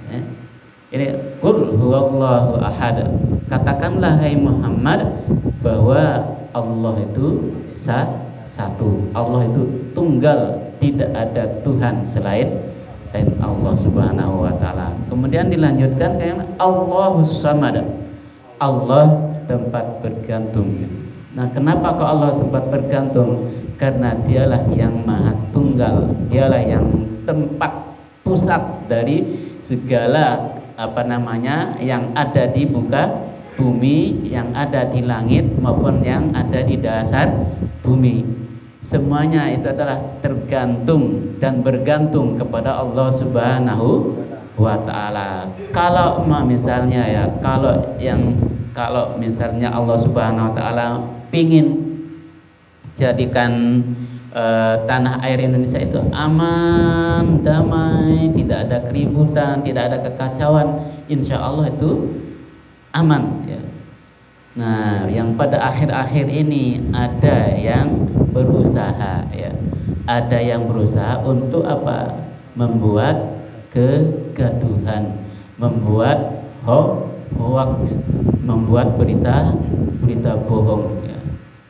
Ini qul huwallahu ahad. Katakanlah hai Muhammad bahwa Allah itu satu. Allah itu tunggal, tidak ada Tuhan selain Allah Subhanahu wa ta'ala. Kemudian dilanjutkan kayak Allahus Samad. Allah tempat bergantung. Nah, kenapa kok Allah tempat bergantung? Karena dialah yang maha tunggal, dialah yang tempat pusat dari segala yang ada di muka bumi, yang ada di langit maupun yang ada di dasar bumi. Semuanya itu adalah tergantung dan bergantung kepada Allah Subhanahu wa ta'ala. Kalau misalnya kalau misalnya Allah Subhanahu wa ta'ala pingin jadikan tanah air Indonesia itu aman, damai, tidak ada keributan, tidak ada kekacauan, insya Allah itu aman ya. Nah, yang pada akhir-akhir ini ada yang berusaha ya, ada yang berusaha untuk apa? Membuat kegaduhan, membuat hoax, membuat berita bohong ya.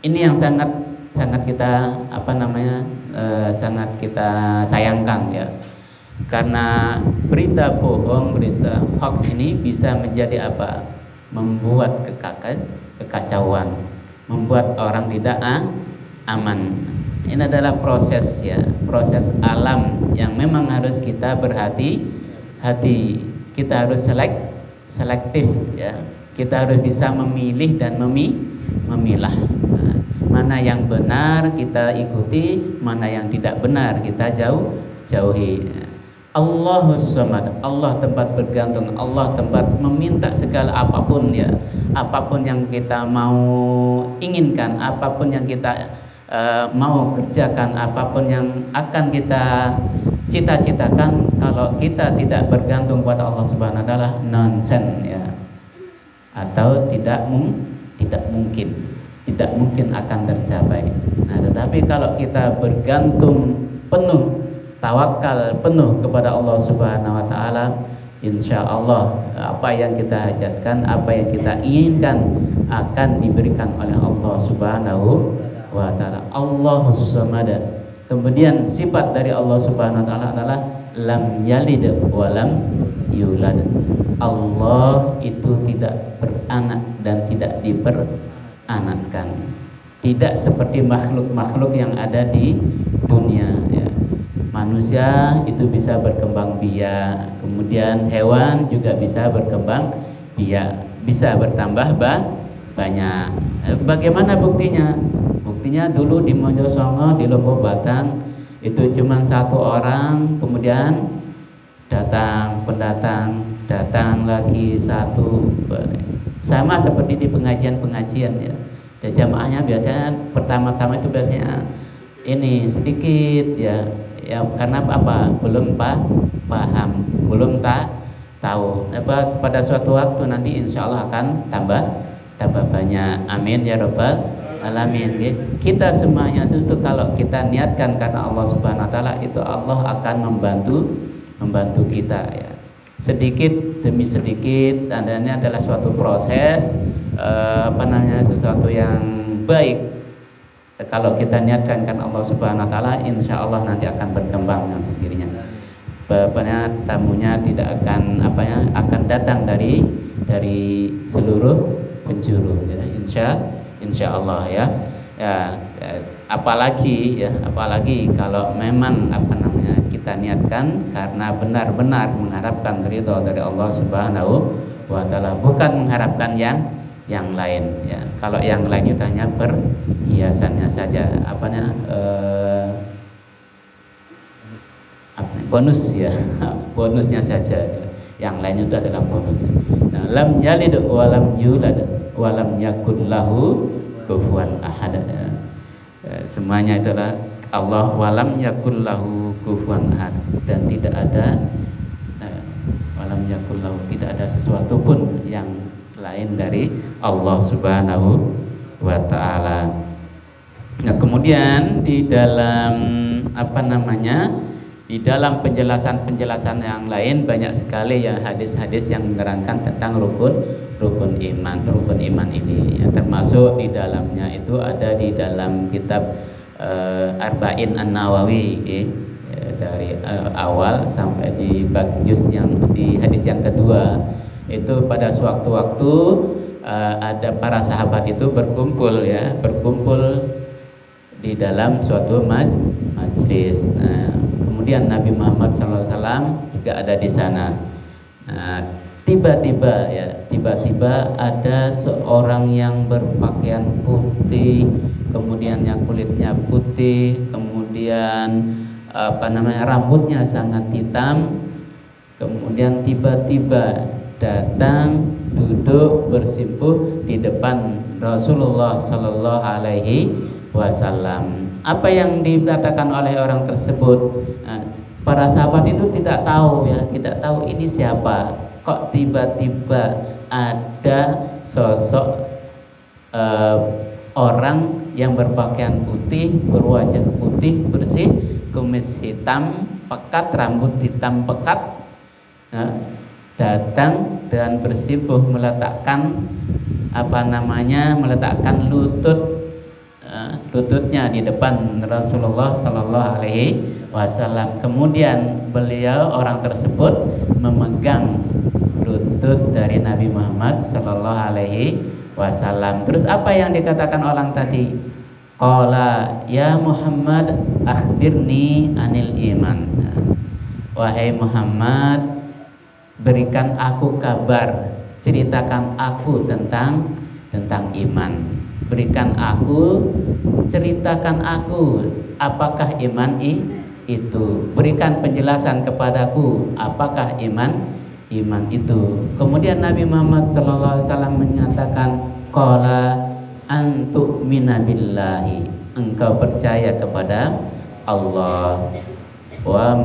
Ini yang sangat kita sangat kita sayangkan ya, karena berita bohong, berita hoax ini bisa menjadi apa? Membuat kekacauan, membuat orang tidak aman. Ini adalah proses ya, proses alam yang memang harus kita berhati-hati. Kita harus selektif ya. Kita harus bisa memilih dan memilah. Nah, mana yang benar kita ikuti, mana yang tidak benar kita jauhi. Allahus Samad, Allah tempat bergantung, Allah tempat meminta segala apapun ya, apapun yang kita mau inginkan, apapun yang kita mau kerjakan, apapun yang akan kita cita-citakan, kalau kita tidak bergantung pada Allah Subhanahu wa ta'ala, nonsen ya, atau tidak mungkin akan tercapai. Nah, tetapi kalau kita bergantung penuh, tawakal penuh kepada Allah Subhanahu wa ta'ala, insya Allah apa yang kita hajatkan, apa yang kita inginkan akan diberikan oleh Allah Subhanahu wa ta'ala. Allahus Samad. Kemudian sifat dari Allah Subhanahu wa ta'ala adalah lam yalid wa lam yulad. Allah itu tidak beranak dan tidak diperanakkan. Tidak seperti makhluk-makhluk yang ada di dunia ya. Manusia itu bisa berkembang biak, kemudian hewan juga bisa berkembang biak, bisa bertambah banyak. Bagaimana buktinya? Buktinya dulu di Mojosongo, di Lombok Batang itu cuma satu orang, kemudian datang pendatang, datang lagi satu, sama seperti di pengajian ya. Dan jamaahnya biasanya pertama-tama itu biasanya ini sedikit ya karena apa? Belum paham, belum tahu. Pada suatu waktu nanti insya Allah akan tambah banyak. Amin ya rabbal alamin. Kita semuanya itu kalau kita niatkan karena Allah Subhanahu Wa Taala, itu Allah akan membantu kita ya. Sedikit demi sedikit, dan ini adalah suatu proses sesuatu yang baik. Kalau kita niatkan kan Allah Subhanahu Wa Taala, insya Allah nanti akan berkembang dengan sendirinya. Tamunya tidak akan datang dari seluruh penjuru. Ya, insya Allah ya. Apalagi kalau memang kita niatkan karena benar-benar mengharapkan ridho dari Allah Subhanahu Wa Taala, bukan mengharapkan yang lain ya. Kalau yang lain itu hanya perhiasannya saja, bonus ya, bonusnya saja. Yang lain itu adalah bonus. Nah, lam yalid wa lam yulad wa lam yakul lahu kufuwan ahad. Semuanya adalah Allah, walam yakul lahu kufuwan ahad, dan tidak ada walam yakul lahu, tidak ada sesuatu pun yang lain dari Allah Subhanahu Wa Taala. Nah, kemudian di dalam di dalam penjelasan yang lain banyak sekali ya hadis-hadis yang menerangkan tentang rukun iman ini ya, termasuk di dalamnya itu ada di dalam kitab Arba'in An-Nawawi dari awal sampai di di hadis yang kedua. Itu pada sewaktu-waktu ada para sahabat itu berkumpul di dalam suatu majlis. Nah, kemudian Nabi Muhammad SAW juga ada di sana. Nah, tiba-tiba ada seorang yang berpakaian putih, kemudian yang kulitnya putih, kemudian rambutnya sangat hitam, kemudian tiba-tiba datang duduk bersimpuh di depan Rasulullah Sallallahu Alaihi Wasallam. Apa yang dikatakan oleh orang tersebut? Para sahabat itu tidak tahu ini siapa. Kok tiba-tiba ada sosok orang yang berpakaian putih, berwajah putih bersih, kumis hitam pekat, rambut hitam pekat, datang dan bersimpuh meletakkan lututnya di depan Rasulullah Sallallahu Alaihi Wasallam. Kemudian beliau, orang tersebut, memegang lutut dari Nabi Muhammad Sallallahu Alaihi Wasallam. Terus apa yang dikatakan orang tadi? Qala ya Muhammad akhbirni anil iman. Wahai Muhammad, berikan aku kabar, ceritakan aku tentang iman. Ceritakan aku apakah iman itu. Berikan penjelasan kepadaku apakah iman itu. Kemudian Nabi Muhammad SAW menyatakan, qala antu'mina billahi, engkau percaya kepada Allah, wa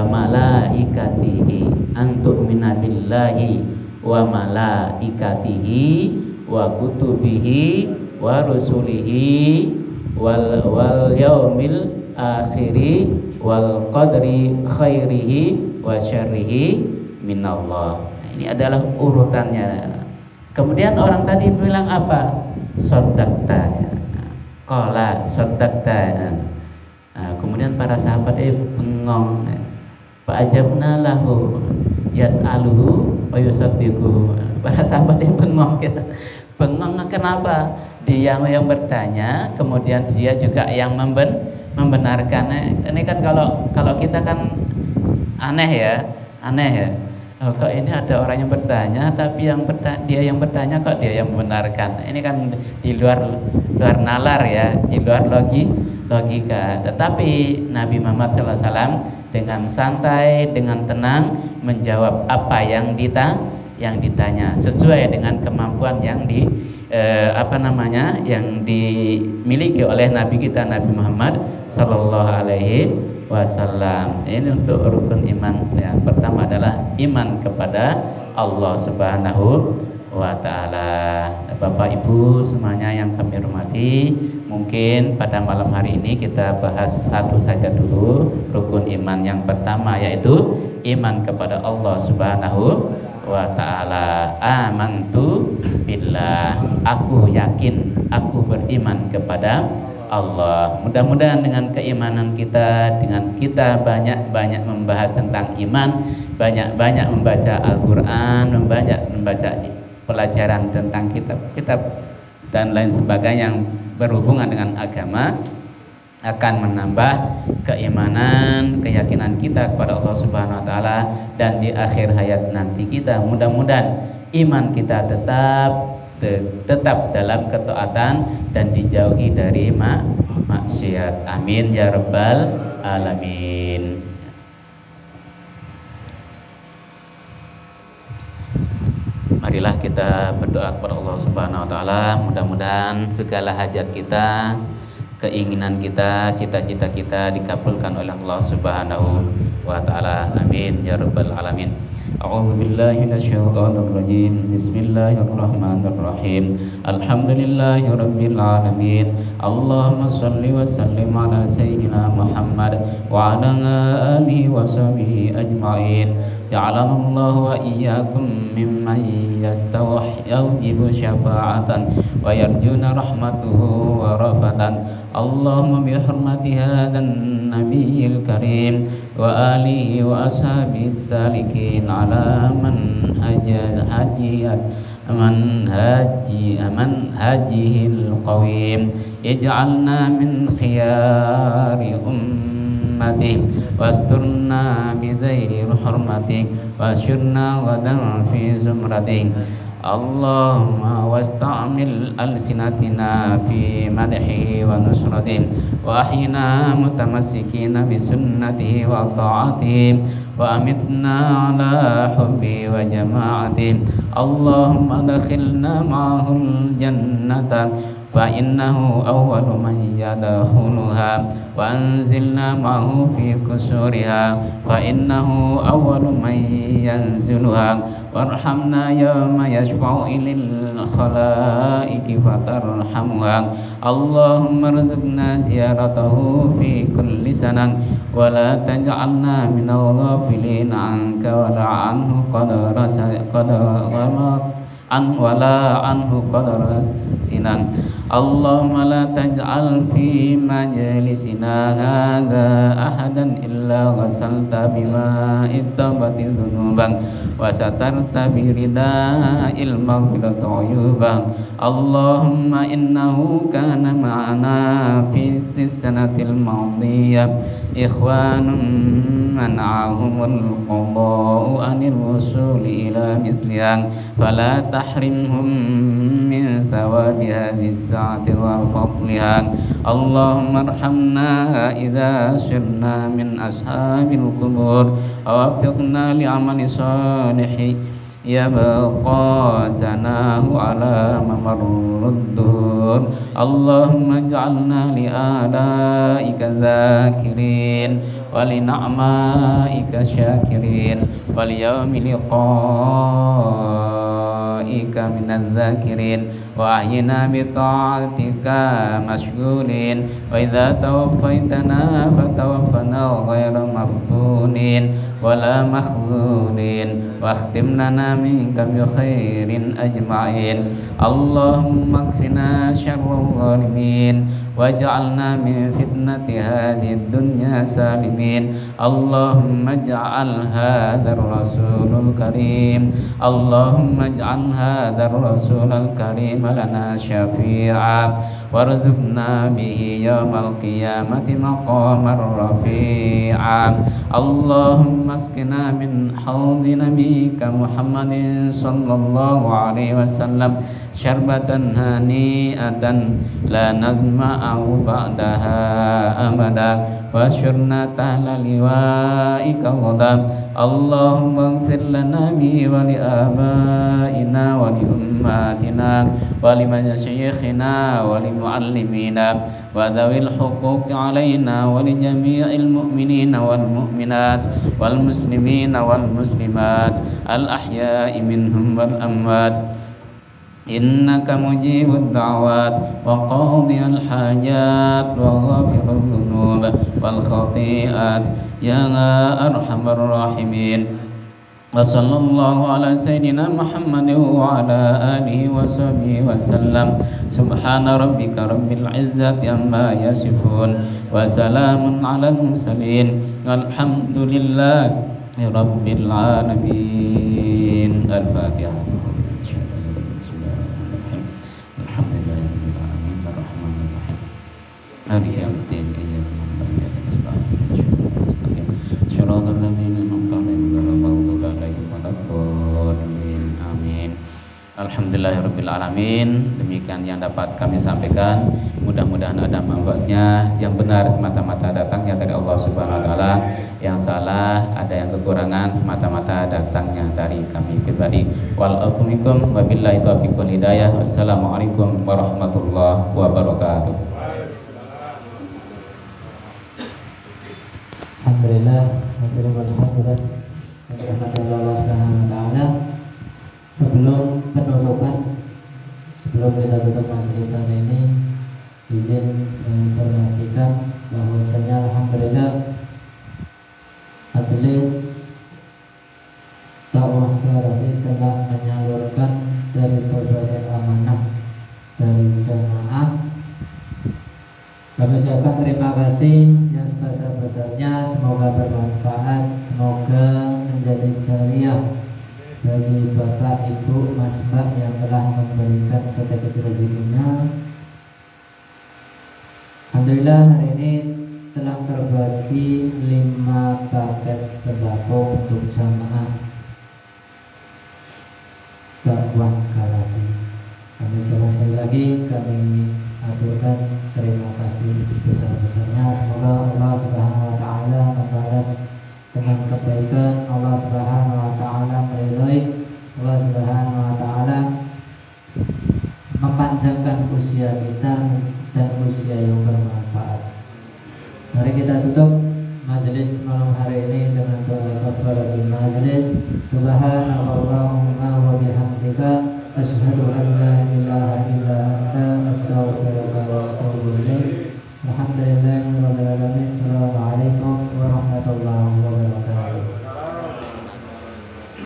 malaikatihi, antu'mina billahi wa malaikatihi wa kutubihi wa rusulihi wal yaumil akhiri wal qadri khairihi wa syarrihi minallah. Ini adalah urutannya. Kemudian orang tadi bilang apa? Shaddaqta. Qala shaddaqta. Kemudian para sahabat bengong. Fa'ajabna lahu yas'aluhu wa yusaddiquhu. Para sahabat yang bengong gitu. Bengong kenapa? Dia yang bertanya, kemudian dia juga yang membenarkan. Ini kan kalau kita kan aneh ya. Oh, kok ini ada orang yang bertanya, tapi dia yang bertanya kok dia yang membenarkan. Ini kan di luar nalar ya, di luar logika. Tetapi Nabi Muhammad SAW dengan santai, dengan tenang menjawab apa yang ditanya sesuai dengan kemampuan yang yang dimiliki oleh Nabi kita Nabi Muhammad Sallallahu Alaihi Wasallam. Ini untuk rukun iman. Yang pertama adalah iman kepada Allah Subhanahu wa Ta'ala. Bapak Ibu semuanya yang kami hormati, mungkin pada malam hari ini kita bahas satu saja dulu rukun iman yang pertama, yaitu iman kepada Allah Subhanahu wa Ta'ala. Amantu billah, aku yakin, aku beriman kepada Allah. Mudah-mudahan dengan keimanan kita, dengan kita banyak-banyak membahas tentang iman, banyak-banyak membaca Al-Quran, membaca pelajaran tentang kitab-kitab dan lain sebagainya yang berhubungan dengan agama, akan menambah keimanan, keyakinan kita kepada Allah Subhanahu wa Ta'ala, dan di akhir hayat nanti kita mudah-mudahan iman kita tetap dalam ketaatan dan dijauhi dari maksiat. Amin ya rabbal alamin. Marilah kita berdoa kepada Allah Subhanahu wa Ta'ala. Mudah-mudahan segala hajat kita, keinginan kita, cita-cita kita dikabulkan oleh Allah Subhanahu wa Ta'ala. Amin ya rabbal alamin. A'udzu billahi minasyaitonir rajim. Bismillahirrahmanirrahim. Alhamdulillahirabbil alamin. Allahumma shalli wa sallim ala sayyidina Muhammad wa ala alihi wa sahbihi ajma'in. Ja'alana Allah wa iyyakum mimman yastawjibu syafa'atan wa yarjuna rahmatuhu wa rafatan. Allahumma bi hurmati hadan nabiyil karim wa alihi wa ashabihi salikin ala man hajihil qawim. Ij'alna min khiyari ummati wasturna bidhairi hurmati wasyurna wadan fi zumrati. Allahumma wasta'mil alsinatina fi madhi wa nusrati wa ahyina mutamassikina bi sunnatihi wa ta'atihi wa amitna ala hubbi wa jama'ati. Allahumma dakhilna ma'ahul jannata fa innahu awwalu man yadkhuluha wa anzilna ma'ahu fi kusuriha fa innahu awwalu man yanziluha warhamna yawma yashfa'u ilal khalaiqi fatarhamuha. Allahumma rzuqna ziyaratahu fi kulli sanah wa la taj'alna minal ghafilin anka wa la anhu qadara sinan. Allahumma la taj'al fi majlisina hadha ahadan illa ghasalta bima'id tabati dhunubang wa satarta birida'il maghfirati uyubang. Allahumma innahu kana ma'ana fi sanatil madiyah ikhwanun man'ahumul qada'u anil wusuli ila mithliha fala tahrimhum min thawabi hadhihi as-sa'ati wa fadliha. Allahumma arhamna idza sirna min ashabil qubur wa waffiqna li'amali salihin yabqa sanahu ala mamarrud dur. Allahumma ij'alna li alaika dhakirin wa li na'maika syakirin wal yawmi liqa'ika minadh dhakirin wa ahyina bi ta'atika mashghulin wa idza tawaffaytana fatawaffana ghayra maftunin wala makhzulin wa akhtim lana minka bi khairin ajma'in. Allahumma kfina syarral zalimin واجعلنا من فتنة هذه الدنيا سالمين اللهم اجعل هذا الرسول الكريم اللهم اجعل هذا الرسول الكريم لنا شفيعا وارزقنا به يوم القيامة مقاما رفيعا اللهم اسقنا من حوض نبيك محمد صلى الله عليه وسلم شربة هنيئة لا نظمأ بعدها أبدا واشرنا تحت لوائك غدا اللهم اغفر لنا به ولآبائنا ولأمهاتنا ولمشايخنا ولمعلمينا وذوي الحقوق علينا ولجميع المؤمنين والمؤمنات والمسلمين والمسلمات الأحياء منهم والأموات إنك مجيب الدعوات وقاضي الحاجات وغافر الذنوب والخطيئات يا أرحم الراحمين وصلى الله على سيدنا محمد وعلى آله وصحبه وسلم سبحان ربك رب العزة عما يصفون وسلام على المرسلين والحمد لله رب العالمين الفاتحة مالك يوم الدين إياك نعبد وإياك نستعين صراط الذين أنعمت عليهم غير المغضوب عليهم ولا الضالين آمين. Alhamdulillahirrabbilalamin. Demikian yang dapat kami sampaikan. Mudah-mudahan ada manfaatnya. Yang benar semata-mata datangnya dari Allah Subhanahu wa Ta'ala. Yang salah ada yang kekurangan semata-mata datangnya dari kami pribadi. Wa'alaikum wabillahi taufiq wal hidayah. Wassalamualaikum warahmatullahi wabarakatuh. Alhamdulillah, alhamdulillah, Allah Subhanahu wa Ta'ala. Sebelum penutupan, sebelum kita tutup majelis hari ini, izin menginformasikan bahwasanya alhamdulillah majelis dakwah Garasi telah menyalurkan dari berbagai amanah dari jamaah. Kami ucapkan terima kasih yang sebesar-besarnya, semoga bermanfaat, semoga menjadi jariah bagi Bapak, Ibu, Mas, Mbak yang telah memberikan sedikit rezekinya. Alhamdulillah hari ini telah terbagi 5 paket sembako untuk jamaah dakwah Garasi. Kami ucapkan sekali lagi, kami aturkan terima kasih sebesar-besarnya. Semoga Allah Subhanahu wa Ta'ala membalas dengan kebaikan. Allah Subhanahu wa Ta'ala meridhai. Allah Subhanahu wa Ta'ala memanjangkan usia kita dan usia yang bermanfaat. Mari kita tutup majelis malam hari ini dengan doa kafaratul majelis. Subhanallahumma wa bihamdika asyhadu an